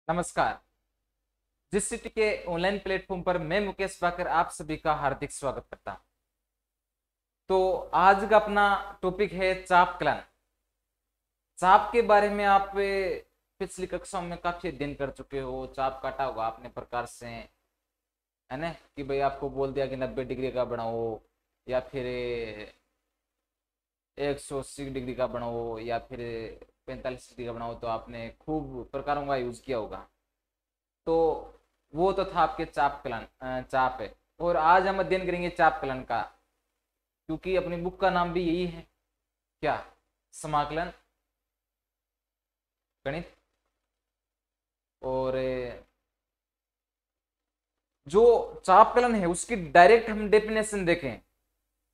नमस्कार। जिस सिटी के ऑनलाइन प्लेटफॉर्म पर मैं मुकेश बाकर आप सभी का हार्दिक स्वागत करता हूं। तो आज का अपना टॉपिक है चाप कलन। चाप के बारे में आप पिछली कक्षाओं में काफी अध्ययन कर चुके हो। चाप काटा होगा आपने प्रकार से, है ना, कि भाई आपको बोल दिया कि 90 डिग्री का बनाओ या फिर 180 डिग्री का बनाओ या फिर 45 डिग्री का बनाओ, तो आपने खूब प्रकारों का यूज किया होगा। तो वो तो था आपके चाप कलन, चाप है। और आज हम अध्ययन करेंगे चाप कलन का, क्योंकि अपनी बुक का नाम भी यही है, क्या, समाकलन गणित। और जो चाप कलन है उसकी डायरेक्ट हम डेफिनेशन देखें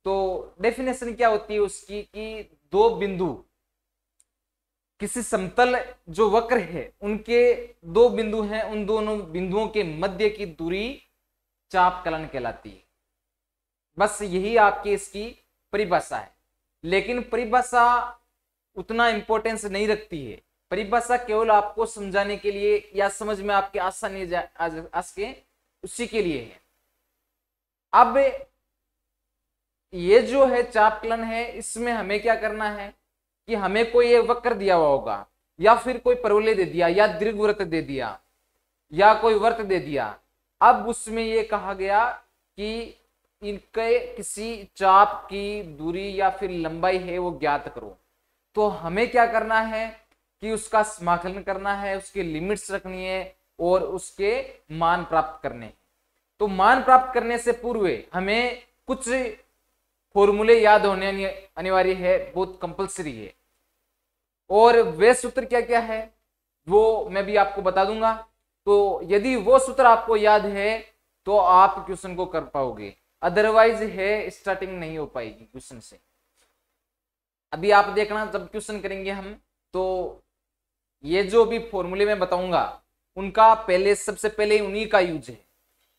तो डेफिनेशन क्या होती है उसकी, कि दो बिंदु किसी समतल जो वक्र है उनके दो बिंदु हैं, उन दोनों बिंदुओं के मध्य की दूरी चाप कलन कहलाती है। बस यही आपकी इसकी परिभाषा है। लेकिन परिभाषा उतना इंपॉर्टेंस नहीं रखती है। परिभाषा केवल आपको समझाने के लिए या समझ में आपके आसानी आ सके उसी के लिए है। अब ये जो है चाप कलन है, इसमें हमें क्या करना है कि हमें कोई एक वक्र दिया हुआ होगा या फिर कोई परवलय दे दिया या दीर्घवृत्त दे दिया या कोई वर्त दे दिया। अब उसमें ये कहा गया कि इनके किसी चाप की दूरी या फिर लंबाई है वो ज्ञात करो। तो हमें क्या करना है कि उसका समाकलन करना है, उसके लिमिट्स रखनी है और उसके मान प्राप्त करने हैं। तो मान प्राप्त करने से पूर्व हमें कुछ फॉर्मूले याद होने अनिवार्य है, बहुत कंपलसरी है। और वे सूत्र क्या क्या है वो मैं भी आपको बता दूंगा। तो यदि वो सूत्र आपको याद है तो आप क्वेश्चन को कर पाओगे, अदरवाइज है स्टार्टिंग नहीं हो पाएगी क्वेश्चन से। अभी आप देखना, जब क्वेश्चन करेंगे हम तो ये जो भी फॉर्मूले मैं बताऊंगा उनका पहले सबसे पहले उन्हीं का यूज है।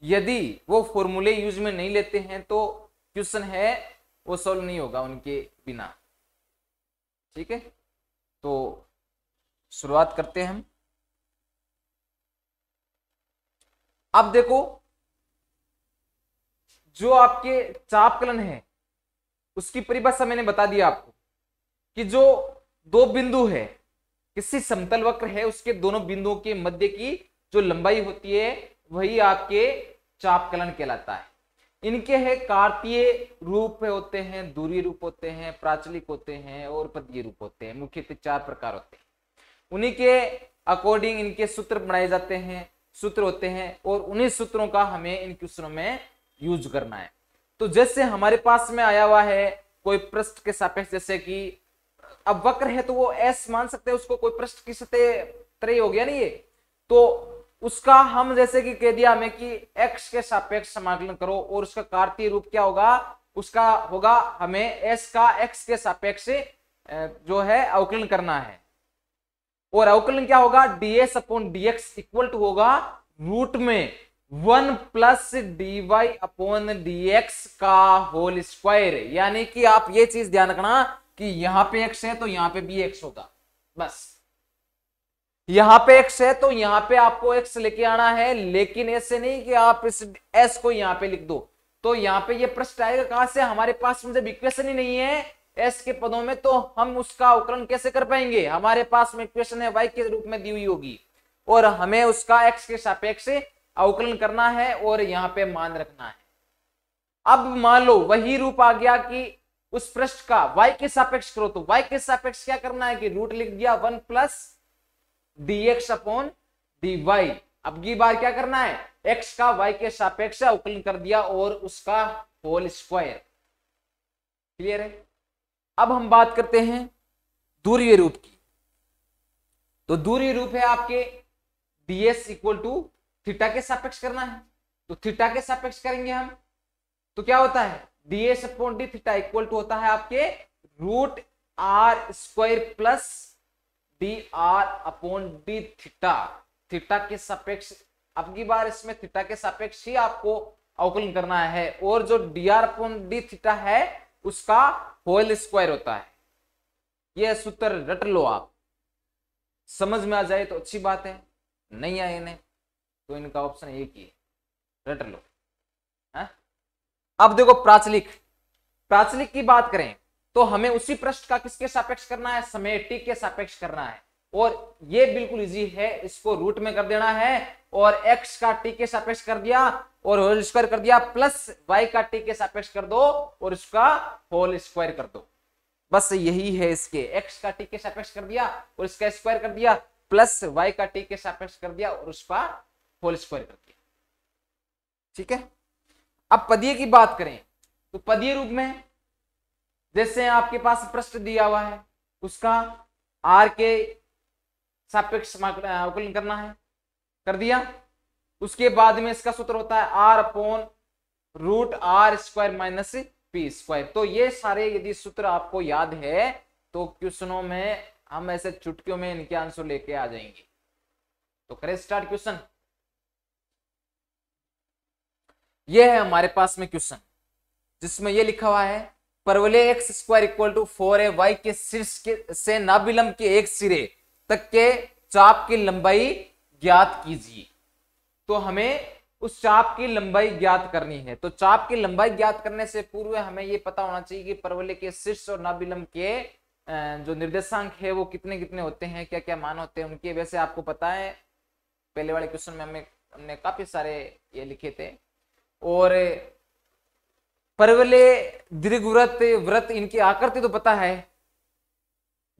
यदि वो फॉर्मूले यूज में नहीं लेते हैं तो क्वेश्चन है वो सॉल्व नहीं होगा उनके बिना। ठीक है, तो शुरुआत करते हैं हम। अब देखो, जो आपके चाप कलन है उसकी परिभाषा मैंने बता दिया आपको कि जो दो बिंदु है, किसी समतल वक्र है, उसके दोनों बिंदुओं के मध्य की जो लंबाई होती है वही आपके चाप कलन कहलाता है। इनके है कार्तीय रूप होते हैं, दूरी रूप होते हैं, प्राचलिक होते हैं और पदीय रूप होते हैं। मुख्यतः 4 प्रकार होते हैं। उन्हीं के अकॉर्डिंग इनके सूत्र बनाए जाते हैं, सूत्र होते हैं, और उन्हीं सूत्रों का हमें इन क्वेश्चनों में यूज करना है। तो जैसे हमारे पास में आया हुआ है कोई पृष्ठ के सापेक्ष, जैसे कि अब वक्र है तो वो एस मान सकते हैं उसको, कोई पृष्ठ की सतह तरह हो गया नहीं ये, तो उसका हम जैसे कि कह दिया हमें कि x के सापेक्ष समाकलन करो, और उसका कार्तीय रूप क्या होगा, उसका होगा हमें s का x के सापेक्ष जो है अवकलन करना है। और अवकलन क्या होगा, ds upon dx equal to होगा रूट में 1 प्लस dy अपॉन dx का होल स्क्वायर। यानी कि आप ये चीज ध्यान रखना कि यहां पे x है तो यहां पे भी x होगा। बस यहां पे x है तो यहां पे आपको x लेके आना है, लेकिन ऐसे नहीं कि आप इस s को यहां पे लिख दो। तो यहां पे ये प्रश्न आएगा कहां से, हमारे पास में जब इक्वेशन ही नहीं है s के पदों में तो हम उसका अवकलन कैसे कर पाएंगे। हमारे पास में इक्वेशन है y के रूप में दी हुई होगी और हमें उसका x के सापेक्ष अवकलन करना है और यहां पे मान रखना है। अब मान लो वही रूप आ गया कि उस पृष्ठ का y के सापेक्ष करो, तो y के सापेक्ष क्या करना है कि रूट लिख दिया 1 प्लस dx अपॉन dy। अब की बार क्या करना है, x का y के सापेक्ष अवकलन कर दिया और उसका होल स्क्वायर। क्लियर है। अब हम बात करते हैं दूरीय रूप की। तो दूरीय रूप है आपके ds इक्वल टू थीटा के सापेक्ष करना है, तो थीटा के सापेक्ष करेंगे हम तो क्या होता है, ds upon D theta equal to होता है आपके root r square plus D R upon D theta. Theta के सापेक्ष, अब की बार इसमें थीटा के सापेक्ष ही आपको अवकलन करना है, और जो D R upon D theta है उसका होल स्क्वायर होता है। यह सूत्र रट लो, आप समझ में आ जाए तो अच्छी बात है। नहीं आए इन्हें, तो इनका ऑप्शन एक ही है, रट लो है। अब देखो प्राचलिक, प्राचलिक की बात करें तो हमें उसी पृष्ठ का किसके सापेक्ष करना है, समय टी के सापेक्ष करना है, और ये बिल्कुल इजी है, इसको रूट में कर देना है और x का t के सापेक्ष कर दिया और होल स्क्वायर कर दिया, प्लस y का t के सापेक्ष कर दो और उसका होल स्क्वायर कर दो, बस यही है इसके, x का t के सापेक्ष कर दिया और इसका स्क्वायर कर दिया, प्लस y का t के सापेक्ष कर दिया और उसका होल स्क्वायर कर दिया। ठीक है, अब पदीय की बात करें तो पदीय रूप में जैसे आपके पास पृष्ठ दिया हुआ है, उसका r के सापेक्ष अवकलन करना है, कर दिया, उसके बाद में इसका सूत्र होता है r upon root R square minus P square. तो ये सारे यदि सूत्र आपको याद है तो क्वेश्चनों में हम ऐसे चुटकियों में इनके आंसर लेके आ जाएंगे। तो करें स्टार्ट क्वेश्चन। ये है हमारे पास में क्वेश्चन जिसमें ये लिखा हुआ है परवलय x square equal to 4a के शीर्ष के से नाभिलंब के एक सिरे तक के चाप की लंबाई ज्ञात कीजिए। तो हमें उस चाप की लंबाई ज्ञात करनी है। तो चाप की लंबाई ज्ञात करने से पूर्व हमें यह पता होना चाहिए कि परवलय के शीर्ष और नाभिलंब के जो निर्देशांक है वो कितने कितने होते हैं, क्या क्या मान होते हैं उनके। वैसे आपको पता है पहले वाले क्वेश्चन में हमने काफी सारे ये लिखे थे। और परवलय दीर्घवृत्त वृत्त इनकी आकृति तो पता है,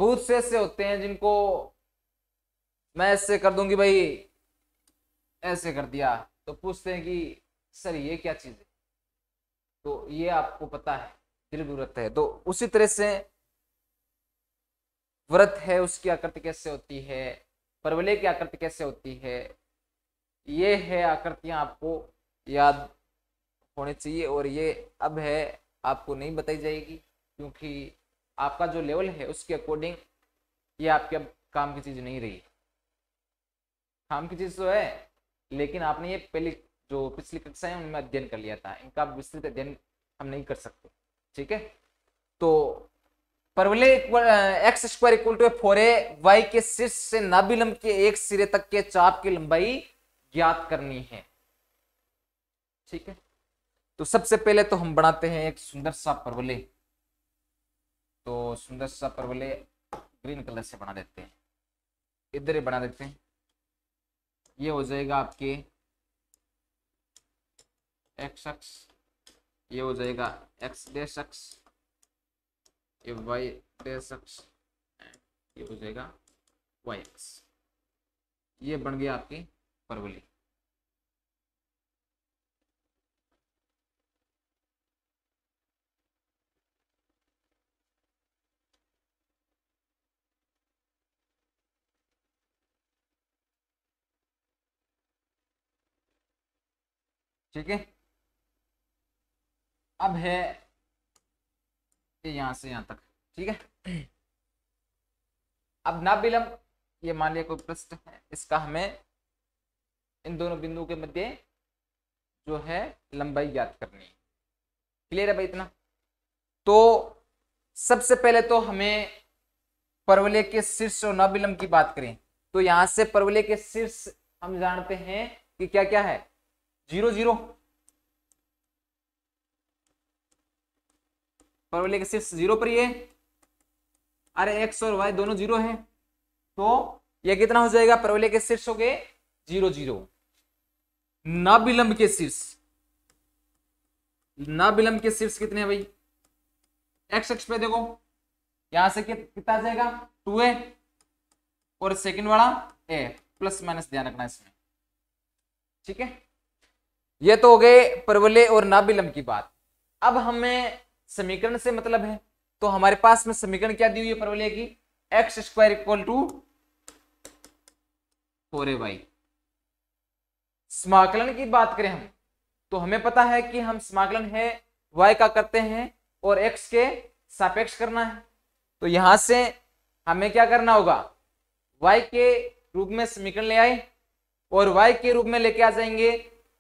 बहुत से ऐसे होते हैं जिनको मैं ऐसे कर दूंगी भाई, ऐसे कर दिया तो पूछते हैं कि सर ये क्या चीज है, तो ये आपको पता है दीर्घवृत्त है। तो उसी तरह से वृत्त है उसकी आकृति कैसे होती है, परवलय की आकृति कैसे होती है, ये है आकृतियां आपको याद होनी चाहिए। और ये अब है आपको नहीं बताई जाएगी क्योंकि आपका जो लेवल है उसके अकॉर्डिंग ये आपके अब काम की चीज नहीं रही। काम की चीज तो है लेकिन आपने ये पहले जो पिछली कक्षा है उनमें अध्ययन कर लिया था, इनका विस्तृत अध्ययन हम नहीं कर सकते। ठीक है, तो परवलय x square equal to 4a के शीर्ष से नाभिलंब के एक सिरे तक के चाप की लंबाई ज्ञात करनी है। ठीक है, तो सबसे पहले तो हम बनाते हैं एक सुंदर सा परवलय। तो सुंदर सा परवलय ग्रीन कलर से बना देते हैं, इधर ही बना देते हैं। ये हो जाएगा आपके एक्स अक्ष, ये हो जाएगा एक्स डैश अक्ष, ये वाई डैश अक्ष, ये हो जाएगा वाई अक्ष। ये बन गया आपकी परवलय। ठीक है, अब है यहां से यहां तक। ठीक है, अब नाभिलंब ये मान लिया कोई पृष्ठ है, इसका हमें इन दोनों बिंदुओं के मध्य जो है लंबाई ज्ञात करनी है। क्लियर है भाई इतना? तो सबसे पहले तो हमें परवलय के शीर्ष और नाभिलंब की बात करें तो यहां से परवलय के शीर्ष हम जानते हैं कि क्या क्या है, 0 0। परवलय के शीर्ष 0 पर ये, अरे एक्स और वाई दोनों 0 है तो ये कितना हो जाएगा, परवलय के शीर्ष हो गए 0 0। नाभिलंब के शीर्ष, नाभिलंब के शीर्ष कितने हैं भाई, एक्स अक्ष पे देखो यहां से कितना आ जाएगा 2a और सेकंड वाला a, प्लस माइनस ध्यान रखना इसमें। ठीक है, ये तो हो गए परवलय और नाभिलंब की बात। अब हमें समीकरण से मतलब है तो हमारे पास में समीकरण क्या दी हुई है परवलय की, x square equal to 4a। समाकलन की बात करें हम तो हमें पता है कि हम समाकलन है y का करते हैं और x के सापेक्ष करना है। तो यहां से हमें क्या करना होगा, y के रूप में समीकरण ले आए और y के रूप में लेके आ जाएंगे।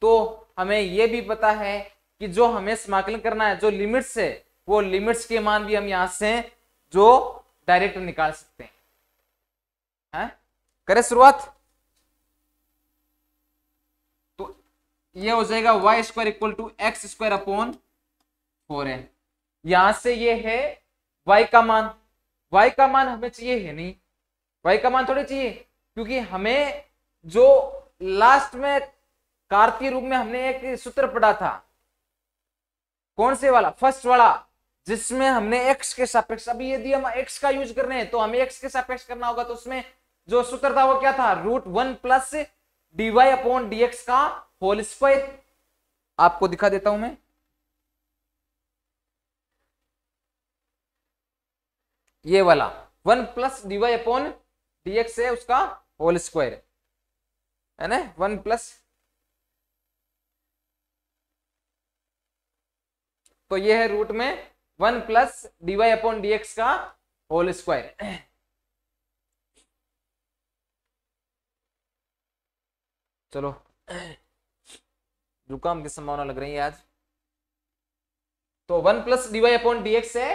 तो हमें यह भी पता है कि जो हमें समाकलन करना है, जो लिमिट्स है, वो लिमिट्स के मान भी हम यहां से जो डायरेक्ट निकाल सकते हैं। करें शुरुआत। ये हो जाएगा Y square equal to X square upon 4 है। यहां से ये है y का मान, y का मान हमें चाहिए है नहीं, y का मान थोड़ी चाहिए, क्योंकि हमें जो लास्ट में कार्तीय रूप में हमने एक सूत्र पढ़ा था, कौन से वाला, फर्स्ट वाला, जिसमें हमने x के सापेक्ष, अभी यदि हम x का यूज कर रहे हैं तो हमें x के सापेक्ष करना होगा, तो उसमें जो सूत्र था वो क्या था, √1 प्लस dy अपॉन dx का होल स्क्वायर। आपको दिखा देता हूं मैं, ये वाला 1 प्लस dy अपॉन dx है, उसका होल स्क्वायर है ना, 1 प्लस, तो ये है रूट में 1 प्लस dy अपॉन dx का होल स्क्वायर। चलो, जुकाम की संभावना लग रही है आज, तो 1 प्लस dy अपॉन dx है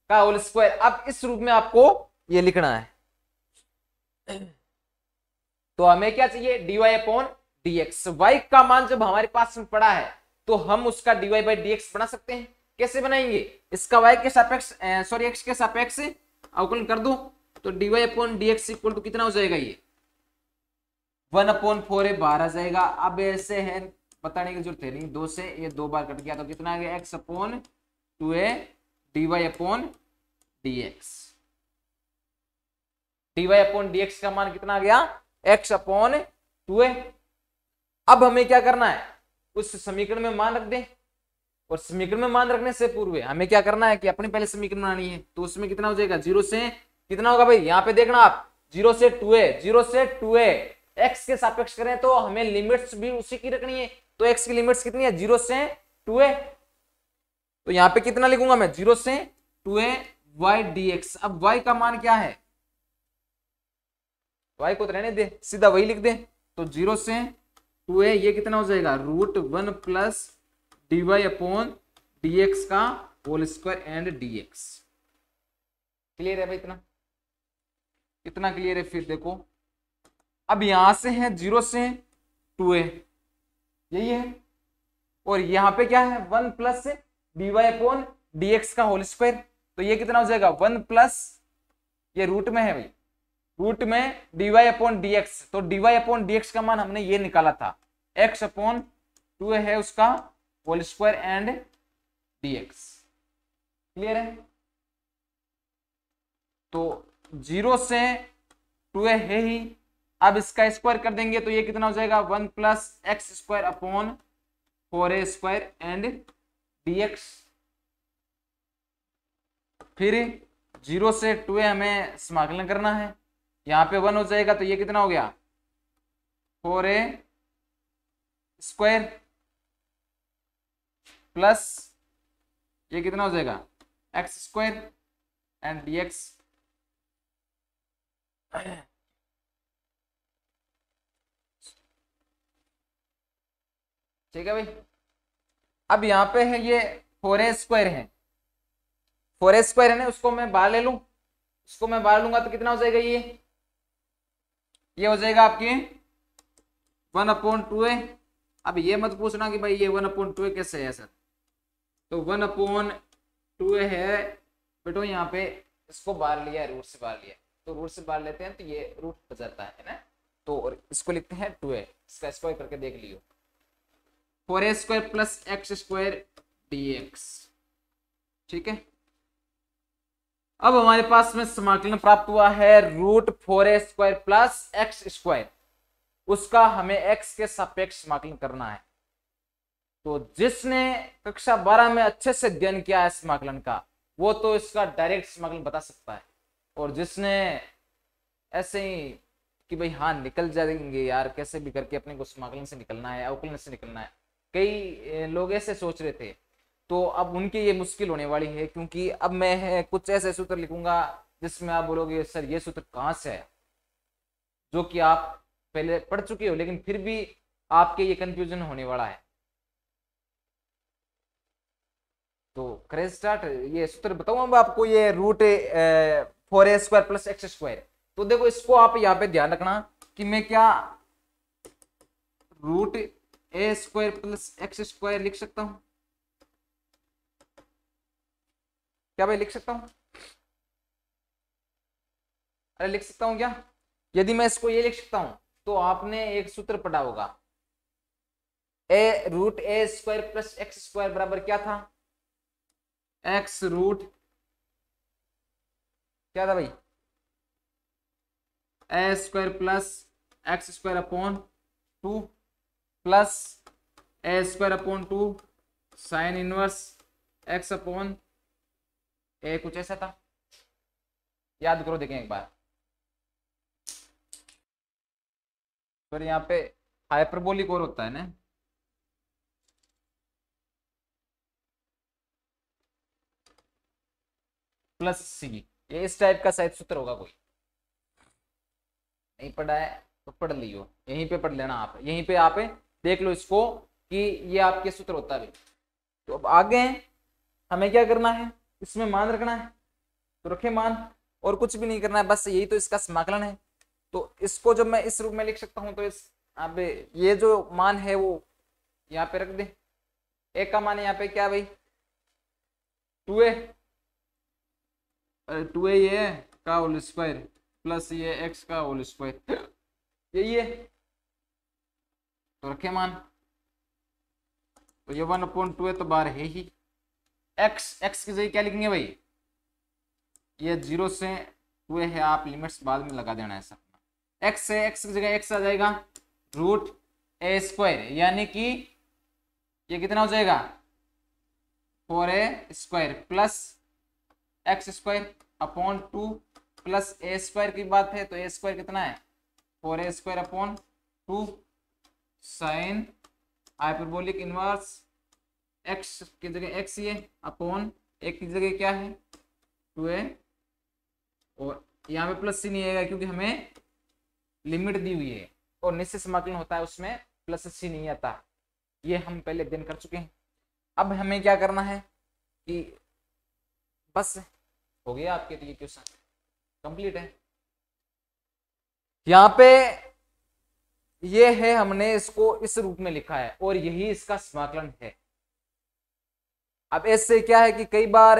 का होल स्क्वायर। अब इस रूप में आपको ये लिखना है, तो हमें क्या चाहिए, dy अपॉन dx। y का मान जब हमारे पास में पड़ा है तो हम उसका dy बाई dx बना सकते हैं। कैसे बनाएंगे, इसका y के सापेक्ष सॉरी x के सापेक्ष अवकलन कर दो, तो dy upon dx equal to कितना हो जाएगा, ये 1 अपॉन 4 है, बाहर आ जाएगा। अब ऐसे है, बताने की जरूरत है नहीं, 2 से ये 2 बार कट गया, तो कितना आ गया, x upon 2a dy upon dx। dy upon dx का मान कितना आ गया, x अपॉन 2a। अब हमें क्या करना है, उस समीकरण में मान रख दें, और समीकरण में मान रखने से पूर्व हमें क्या करना है कि अपनी पहले समीकरण बनानी है। तो उसमें कितना हो जाएगा, 0 से कितना होगा भाई, यहाँ पे देखना आप, 0 से 2a, 0 से 2a, x के सापेक्ष करें तो हमें लिमिट्स भी उसी की रखनी है, तो x की लिमिट्स कितनी है, 0 से 2a, तो यहाँ पे कितना लिखूंगा मैं, 0 से 2a y dx। अब y का मान क्या है, y को तो रहने दे, सीधा वही लिख दे, तो 0 से 2a ये कितना हो जाएगा, √1 प्लस dy अपॉन dx का whole square and dx। Clear है भाई, इतना कितना क्लियर है। फिर देखो, अब यहां से है 0 से 2a, यही है, और यहां पे क्या है, 1 प्लस dy अपॉन dx का होल स्क्वायर, तो ये कितना हो जाएगा, 1 प्लस, ये रूट में है भाई, रूट में dy अपॉन dx, तो dy अपॉन dx का मान हमने ये निकाला था, x अपॉन 2a है उसका whole square and dx। Clear है, तो 0 से 2a है ही, अब इसका स्क्वायर कर देंगे तो ये कितना हो जाएगा, 1 plus x square upon 4a square and dx। फिर 0 से 2a हमें समाकलन करना है, यहाँ पे 1 हो जाएगा, तो ये कितना हो गया, 4a स्क्वायर प्लस ये कितना हो जाएगा, एक्स स्क्वायर एंड dx। ठीक है भाई, अब यहाँ पे है ये 4a स्क्वायर है, 4a स्क्वायर है ना, उसको मैं बाहर ले लूं, उसको मैं बाहर लूंगा तो कितना हो जाएगा, ये हो जाएगा आपकी 1 अपॉन 2a। अब ये मत पूछना कि भाई ये 1 अपॉन 2a कैसे है सर, तो 1 अपॉन 2a है बेटो, यहाँ पे इसको बाहर लिया है, रूट से बाहर लिया है, तो रूट से बाहर लेते हैं तो ये रूट हो जाता है ना, तो इसको लिखते हैं 2a, इसका स्क्वायर करके देख लियो, 4a square plus x square dx। ठीक है, अब हमारे पास में समाकलन प्राप्त हुआ है √4a square plus x square, उसका हमें x के सापेक्ष समाकलन करना है। तो जिसने कक्षा 12 में अच्छे से अध्ययन किया है समाकलन का, वो तो इसका डायरेक्ट समाकलन बता सकता है, और जिसने ऐसे ही कि भाई हाँ निकल जाएंगे यार, कैसे भी करके अपने को समाकलन से निकलना है, अवकलन से निकलना है, कई लोग ऐसे सोच रहे थे, तो अब उनकी ये मुश्किल होने वाली है, क्योंकि अब मैं कुछ ऐसे सूत्र लिखूंगा जिसमें आप बोलोगे सर ये सूत्र कहाँ से है, जो कि आप पहले पढ़ चुके हो, लेकिन फिर भी आपके ये कंफ्यूजन होने वाला है। तो करें स्टार्ट, ये सूत्र बताऊं अब आपको, ये √4a square plus x square. तो देखो इसको आप यहाँ पे ध्यान रखना कि मैं क्या, ए स्क्वायर प्लस एक्स स्क्वायर लिख सकता हूं क्या भाई? लिख सकता हूं? अरे लिख सकता हूं क्या? यदि मैं इसको ये लिख सकता हूं तो आपने एक सूत्र पढ़ा होगा, a root a square plus x square बराबर क्या था? एक्स रूट क्या था भाई? A square plus x square upon 2 plus a square upon 2 sine inverse x upon a, कुछ ऐसा था, याद करो देखें एक बार। फिर यहाँ पे हाइपरबोलिक और होता है ना, प्लस सी, ये इस टाइप का शायद सूत्र होगा, कोई नहीं पढ़ा है तो पढ़ लियो, यहीं पे पढ़ लेना, आप यहीं पे आप देख लो इसको कि ये आपके सूत्र होता है। तो अब आगे हमें क्या करना है, इसमें मान रखना है, तो रखे मान, और कुछ भी नहीं करना है, बस यही तो इसका समाकलन है। तो इसको जब मैं इस रूप में लिख सकता हूं तो इस अब ये जो मान है वो यहाँ पे रख दे, एक का मान यहाँ पे क्या भाई? 2a, 2a ये का होल स्क्वायर प्लस ये x का होल स्क्वायर, यही है, तो रखे मान। तो ये 1/2 है तो बाहर है ही, x की जगह क्या लिखेंगे भाई? ये 0 से 2a है, आप लिमिट्स बाद में लगा देना है सब। x से x की जगह x आ जाएगा रूट ए स्क्वायर, यानी कि ये कितना हो जाएगा? 4a square plus x square upon 2 plus a square की बात है तो ए स्क्वायर कितना है? 4a square upon 2 sine hyperbolic inverse x की जगह x ये अपॉन एक की जगह क्या है? 2a, और यहाँ पे प्लस सी नहीं आएगा क्योंकि हमें लिमिट दी हुई है और निश्चित समाकलन होता है उसमें प्लस सी नहीं आता, ये हम पहले अध्ययन कर चुके हैं। अब हमें क्या करना है कि बस हो गया आपके लिए, क्वेश्चन कंप्लीट है। यहाँ पे ये है, हमने इसको इस रूप में लिखा है और यही इसका समाकलन है। अब इससे क्या है कि कई बार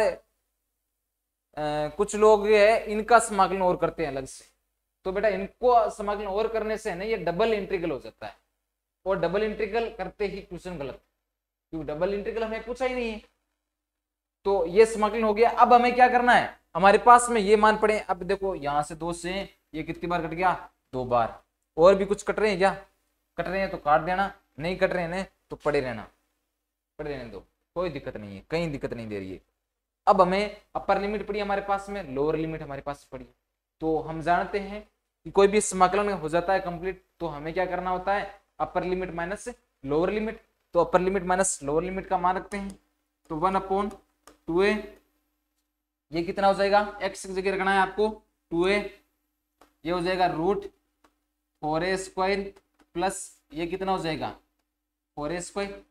कुछ लोग ये है इनका समाकलन और करते हैं अलग से, तो बेटा इनको समाकलन और करने से ना ये डबल इंटीग्रल हो जाता है, और डबल इंटीग्रल करते ही क्वेश्चन गलत, क्योंकि डबल इंटीग्रल हमें पूछा ही नहीं है। तो ये समाकलन हो गया। अब हमें क्या करना है, हमारे पास में ये मान पड़े, अब देखो यहां से 2 से ये कितनी बार कट गया? 2 बार। और भी कुछ कट रहे हैं क्या? कट रहे हैं तो काट देना, नहीं कट रहे हैं तो पड़े रहना, पड़े रहने दो, कोई दिक्कत नहीं है, कहीं दिक्कत नहीं दे रही है। अब हमें अपर लिमिट पड़ी हमारे पास में, लोअर लिमिट हमारे पास पड़ी, तो हम जानते हैं कि कोई भी समाकलन हो जाता है कंप्लीट तो हमें क्या करना होता है? Upper limit minus lower limit. तो upper limit minus lower limit का मान रखते हैं, तो 1/2a, ये कितना हो जाएगा? x की जगह रखना है आपको 2a, ये हो जाएगा रूट 4a स्क्वायर प्लस ये कितना हो जाएगा? 4a square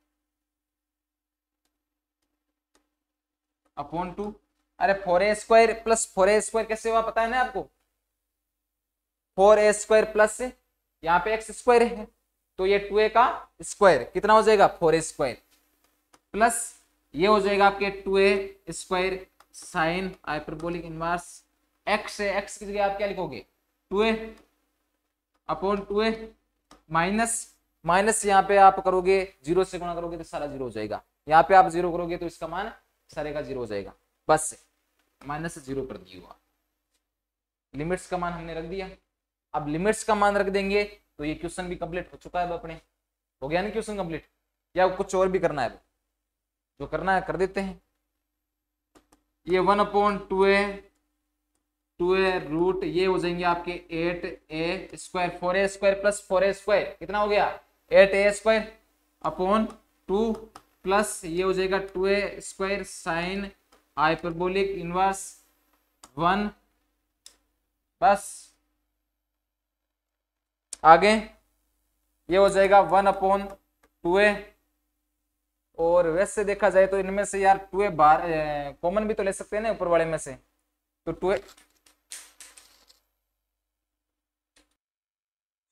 upon 2। अरे 4a square plus 4a square कैसे हुआ पता है ना आपको? 4a स्क्वायर प्लस यहाँ पे x स्क्वायर है तो ये 2a का स्क्वायर कितना हो जाएगा? 4a स्क्वायर प्लस ये हो जाएगा आपके 2a square sine hyperbolic inverse x है, x की जगह आप क्या लिखोगे? 2a अपॉन 2a माइनस यहाँ पे आप करोगे 0 से गुणा करोगे तो सारा 0 हो जाएगा, यहाँ पे आप 0 करोगे तो इसका मान सारे का 0 हो जाएगा, बस -0 कर दिया। लिमिट्स का मान हमने रख दिया। अब लिमिट्स का मान रख देंगे तो ये क्वेश्चन भी कंप्लीट हो चुका है अपने, हो गया ना क्वेश्चन कंप्लीट, या कुछ और भी करना है? जो करना है कर देते हैं। ये 1/2a रूट ये हो जाएंगे आपके 8a square, 4a square plus 4a square कितना हो गया? 8a स्क्वायर अपॉन 2 प्लस ये हो जाएगा 2a square sine hyperbolic inverse 1, बस आगे ये हो जाएगा 1/2a। और वैसे देखा जाए तो इनमें से यार 2a बाहर कॉमन भी तो ले सकते हैं ना ऊपर वाले में से, तो 2a,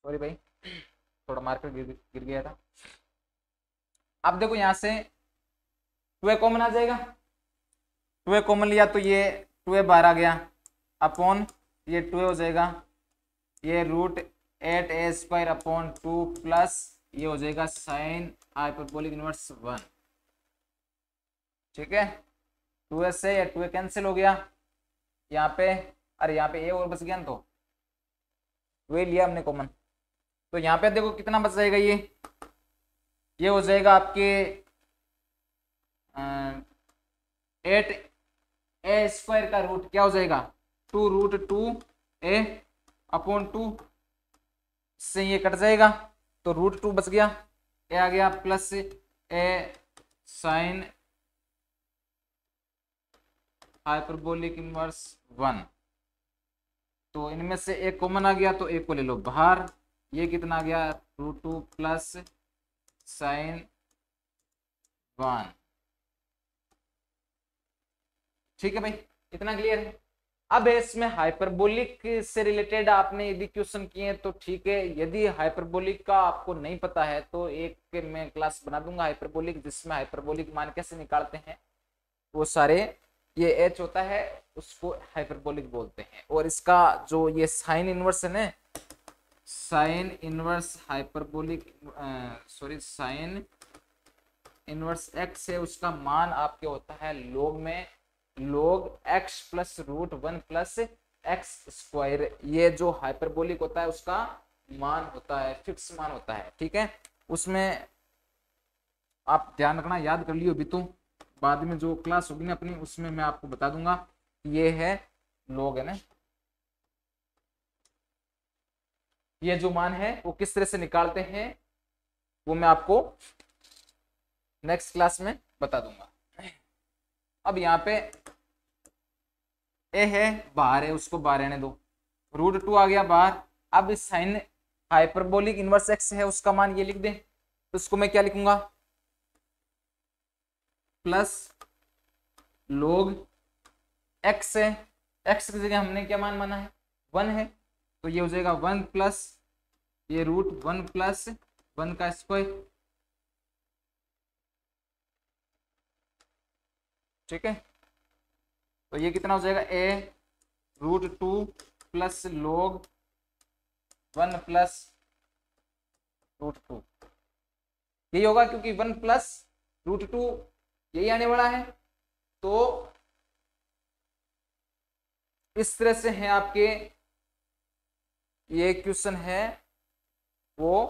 सॉरी भाई थोड़ा मार्कर गिर गया था। अब देखो यहां से 2a कॉमन आ जाएगा, 2a कॉमन लिया तो ये 2a बाहर आ गया अपॉन ये 2a हो जाएगा, ये √8a² अपॉन 2 प्लस ये हो जाएगा साइन हाइपरबोलिक इनवर्स 1। ठीक है, 2a से 2a कैंसिल हो गया यहाँ पे, अरे यहाँ पे a और बच गया ना, तो 2a लिया हमने कॉमन, तो यहाँ पे देखो कितना बच जाएगा, ये हो जाएगा आपके 8a² का रूट क्या हो जाएगा 2√2a अपॉन 2 से ये कट जाएगा, तो √2 बच गया, ए आ गया प्लस ए साइन हाइपरबोलिक इनवर्स 1। तो इनमें से एक कॉमन आ गया तो एक को ले लो बाहर, ये कितना आ गया √2 प्लस साइन 1। ठीक है भाई, इतना क्लियर है। अब इसमें हाइपरबोलिक से रिलेटेड आपने यदि क्वेश्चन किए तो ठीक है, यदि हाइपरबोलिक का आपको नहीं पता है तो एक मैं क्लास बना दूंगा हाइपरबोलिक, जिसमें हाइपरबोलिक मान कैसे निकालते हैं वो सारे, ये एच होता है उसको हाइपरबोलिक बोलते हैं, और इसका जो ये साइन इनवर्स है ना, sine inverse hyperbolic sign inverse x है, उसका मान आपके होता है लोग में log x plus √1 plus x²। ये जो हाइपरबोलिक होता है उसका मान होता है, फिक्स मान होता है। ठीक है, उसमें आप ध्यान रखना, याद कर लियो अभी, तो बाद में जो क्लास होगी ना अपनी उसमें मैं आपको बता दूंगा, ये है log है ना, ये जो मान है वो किस तरह से निकालते हैं वो मैं आपको नेक्स्ट क्लास में बता दूंगा। अब यहाँ पे ए है बाहर है, उसको बाहर रहने दो, √2 आ गया बाहर। अब इस साइन हाइपरबोलिक इनवर्स एक्स है उसका मान ये लिख दें, तो उसको मैं क्या लिखूंगा प्लस log एक्स है, एक्स की जगह हमने क्या मान माना है 1 है, तो ये हो जाएगा 1 प्लस ये √1 प्लस 1 का स्क्वायर। ठीक है, तो ये कितना हो जाएगा a √2 प्लस log 1 प्लस √2, यही होगा क्योंकि 1 प्लस √2 यही आने वाला है। तो इस तरह से है आपके ये क्वेश्चन है वो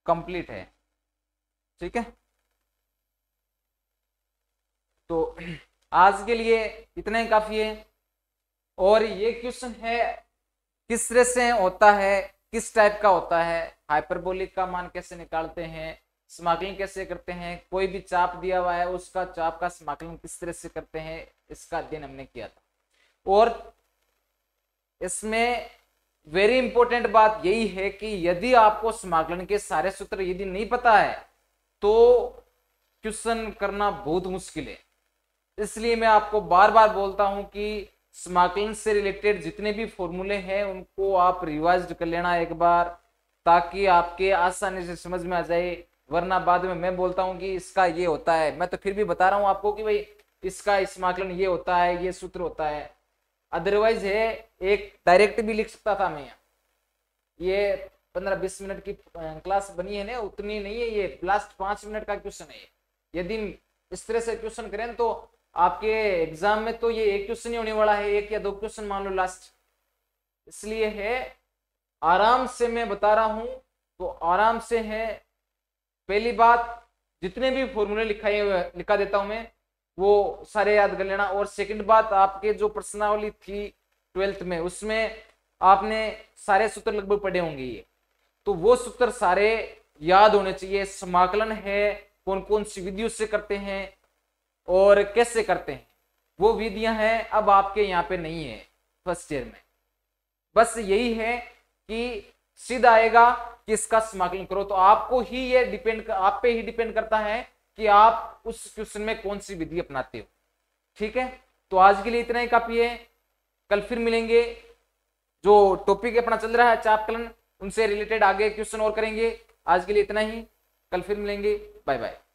कंप्लीट है। ठीक है, तो आज के लिए इतना ही काफी है। और ये क्वेश्चन है किस तरह से होता है, किस टाइप का होता है, हाइपरबोलिक का मान कैसे निकालते हैं, समाकलन कैसे करते हैं, कोई भी चाप दिया हुआ है उसका चाप का समाकलन किस तरह से करते हैं, इसका अध्ययन हमने किया था। और इसमें वेरी इंपॉर्टेंट बात यही है कि यदि आपको समाकलन के सारे सूत्र यदि नहीं पता है तो क्वेश्चन करना बहुत मुश्किल है। इसलिए मैं आपको बार बार बोलता हूं कि समाकलन से रिलेटेड जितने भी फॉर्मूले हैं उनको आप रिवाइज कर लेना एक बार, ताकि आपके आसानी से समझ में आ जाए। वरना बाद में मैं बोलता हूं कि इसका ये होता है, मैं तो फिर भी बता रहा हूं आपको कि भाई इसका समाकलन ये होता है, ये सूत्र होता है। अदरवाइज है एक डायरेक्ट भी लिख सकता था मैं, ये 15-20 मिनट की क्लास बनी है ना, उतनी नहीं है, ये लास्ट 5 मिनट का क्वेश्चन है। यदि इस तरह से क्वेश्चन करें तो आपके एग्जाम में तो ये एक क्वेश्चन ही होने वाला है, 1 या 2 क्वेश्चन मान लो लास्ट। इसलिए है आराम से मैं बता रहा हूं, तो आराम से है। पहली बात, जितने भी फॉर्मूले लिखा देता हूं मैं वो सारे याद कर लेना। और सेकंड बात, आपके जो प्रश्नावली थी 12th में उसमें आपने सारे सूत्र लगभग पढ़े होंगे, ये तो वो सूत्र सारे याद होने चाहिए। समाकलन है कौन कौन सी विधियों से करते हैं और कैसे करते हैं, वो विधियां हैं अब आपके यहाँ पे नहीं है फर्स्ट ईयर में। बस यही है कि सीधा आएगा कि इसका समाकलन करो, तो आपको ही ये आप पे ही डिपेंड करता है कि आप उस क्वेश्चन में कौन सी विधि अपनाते हो। ठीक है, तो आज के लिए इतना ही काफी है। कल फिर मिलेंगे, जो टॉपिक अपना चल रहा है चापकलन, उनसे रिलेटेड आगे क्वेश्चन और करेंगे। आज के लिए इतना ही। कल फिर मिलेंगे। Bye bye.